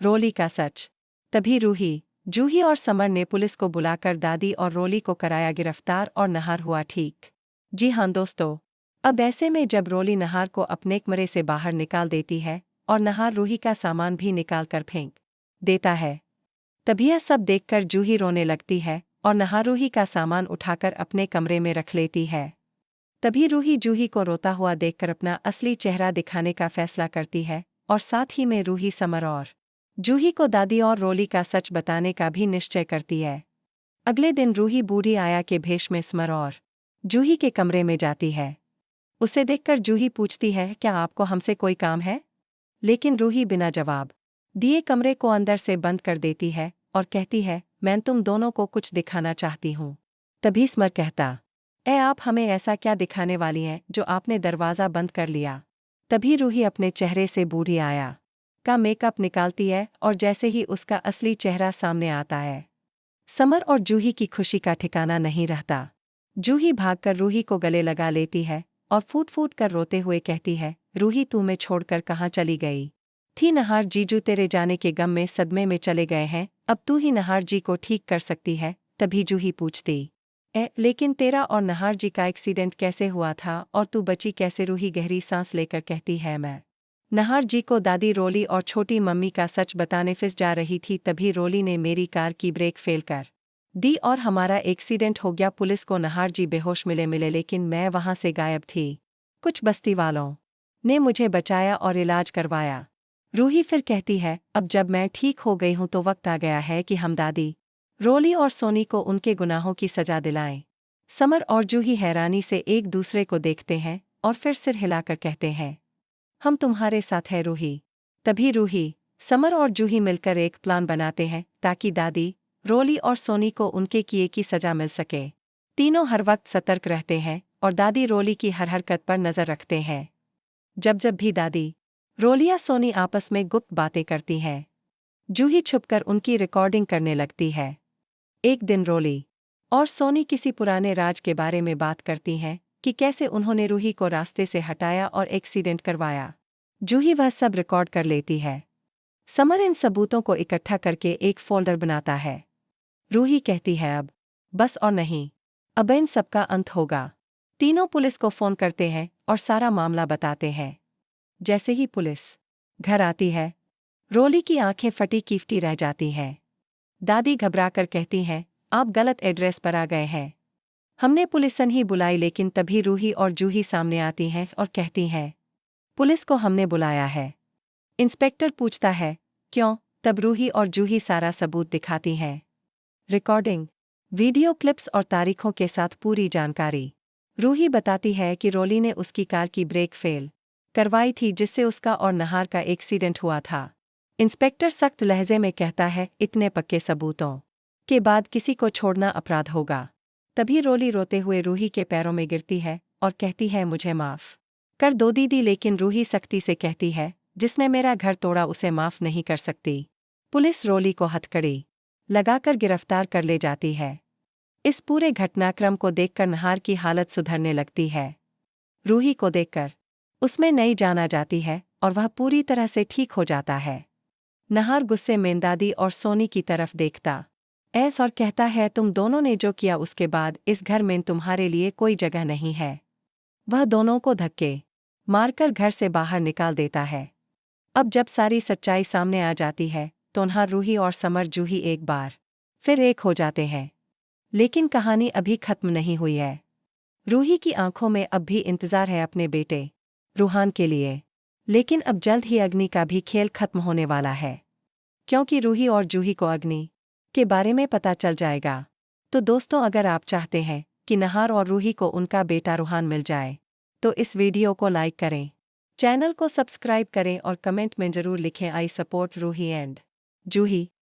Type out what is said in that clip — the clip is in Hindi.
रोली का सच। तभी रूही, जूही और समर ने पुलिस को बुलाकर दादी और रोली को कराया गिरफ्तार और नहार हुआ ठीक। जी हाँ दोस्तों, अब ऐसे में जब रोली नहार को अपने कमरे से बाहर निकाल देती है और नहार रूही का सामान भी निकाल कर फेंक देता है, तभी यह सब देखकर जूही रोने लगती है और नहार रूही का सामान उठाकर अपने कमरे में रख लेती है। तभी रूही जूही को रोता हुआ देखकर अपना असली चेहरा दिखाने का फैसला करती है और साथ ही में रूही समर और जूही को दादी और रोली का सच बताने का भी निश्चय करती है। अगले दिन रूही बूढ़ी आया के भेष में समर और जूही के कमरे में जाती है। उसे देखकर जूही पूछती है, क्या आपको हमसे कोई काम है? लेकिन रूही बिना जवाब दिए कमरे को अंदर से बंद कर देती है और कहती है, मैं तुम दोनों को कुछ दिखाना चाहती हूँ। तभी समर कहता, आप हमें ऐसा क्या दिखाने वाली हैं जो आपने दरवाज़ा बंद कर लिया? तभी रूही अपने चेहरे से बूढ़ी आया का मेकअप निकालती है और जैसे ही उसका असली चेहरा सामने आता है, समर और जूही की खुशी का ठिकाना नहीं रहता। जूही भागकर रूही को गले लगा लेती है और फूट फूट कर रोते हुए कहती है, रूही तू मैं छोड़कर कहाँ चली गई थी? नहार जीजू तेरे जाने के गम में सदमे में चले गए हैं, अब तू ही नहार जी को ठीक कर सकती है। तभी जूही पूछती, लेकिन तेरा और नहार जी का एक्सीडेंट कैसे हुआ था और तू बची कैसे? रूही गहरी सांस लेकर कहती है, मैं नहार जी को दादी रोली और छोटी मम्मी का सच बताने फिस जा रही थी, तभी रोली ने मेरी कार की ब्रेक फेल कर दी और हमारा एक्सीडेंट हो गया। पुलिस को नहार जी बेहोश मिले लेकिन मैं वहां से गायब थी। कुछ बस्ती वालों ने मुझे बचाया और इलाज करवाया। रूही फिर कहती है, अब जब मैं ठीक हो गई हूं तो वक्त आ गया है कि हम दादी रोली और सोनी को उनके गुनाहों की सजा दिलाएं। समर और जूही हैरानी से एक दूसरे को देखते हैं और फिर सिर हिलाकर कहते हैं, हम तुम्हारे साथ हैं रूही। तभी रूही, समर और जूही मिलकर एक प्लान बनाते हैं ताकि दादी रोली और सोनी को उनके किए की सजा मिल सके। तीनों हर वक्त सतर्क रहते हैं और दादी रोली की हर हरकत पर नजर रखते हैं। जब जब भी दादी रोली या सोनी आपस में गुप्त बातें करती हैं, जूही छुपकर उनकी रिकॉर्डिंग करने लगती है। एक दिन रोली और सोनी किसी पुराने राज के बारे में बात करती हैं कि कैसे उन्होंने रूही को रास्ते से हटाया और एक्सीडेंट करवाया। जूही वह सब रिकॉर्ड कर लेती है। समर इन सबूतों को इकट्ठा करके एक फोल्डर बनाता है। रूही कहती है, अब बस और नहीं, अब इन सबका अंत होगा। तीनों पुलिस को फोन करते हैं और सारा मामला बताते हैं। जैसे ही पुलिस घर आती है, रोली की आंखें फटी कीफटी रह जाती हैं। दादी घबराकर कहती हैं, आप गलत एड्रेस पर आ गए हैं, हमने पुलिस नहीं बुलाई। लेकिन तभी रूही और जूही सामने आती हैं और कहती हैं, पुलिस को हमने बुलाया है। इंस्पेक्टर पूछता है, क्यों? तब रूही और जूही सारा सबूत दिखाती हैं, रिकॉर्डिंग, वीडियो क्लिप्स और तारीखों के साथ पूरी जानकारी। रूही बताती है कि रोली ने उसकी कार की ब्रेक फेल करवाई थी जिससे उसका और नहार का एक्सीडेंट हुआ था। इंस्पेक्टर सख्त लहजे में कहता है, इतने पक्के सबूतों के बाद किसी को छोड़ना अपराध होगा। तभी रोली रोते हुए रूही के पैरों में गिरती है और कहती है, मुझे माफ कर दो दीदी। लेकिन रूही सख्ती से कहती है, जिसने मेरा घर तोड़ा उसे माफ नहीं कर सकती। पुलिस रोली को हथकड़ी लगाकर गिरफ्तार कर ले जाती है। इस पूरे घटनाक्रम को देखकर नहार की हालत सुधरने लगती है। रूही को देखकर उसमें नई जान आ जाती है और वह पूरी तरह से ठीक हो जाता है। नहार गुस्से में दादी और सोनी की तरफ देखता और कहता है, तुम दोनों ने जो किया उसके बाद इस घर में तुम्हारे लिए कोई जगह नहीं है। वह दोनों को धक्के मारकर घर से बाहर निकाल देता है। अब जब सारी सच्चाई सामने आ जाती है तो नहार, रूही और समर जूही एक बार फिर एक हो जाते हैं। लेकिन कहानी अभी खत्म नहीं हुई है। रूही की आंखों में अब भी इंतजार है अपने बेटे रूहान के लिए। लेकिन अब जल्द ही अग्नि का भी खेल खत्म होने वाला है, क्योंकि रूही और जूही को अग्नि के बारे में पता चल जाएगा। तो दोस्तों, अगर आप चाहते हैं कि नहार और रूही को उनका बेटा रूहान मिल जाए तो इस वीडियो को लाइक करें, चैनल को सब्सक्राइब करें और कमेंट में जरूर लिखें, I support Roohi and Juhi.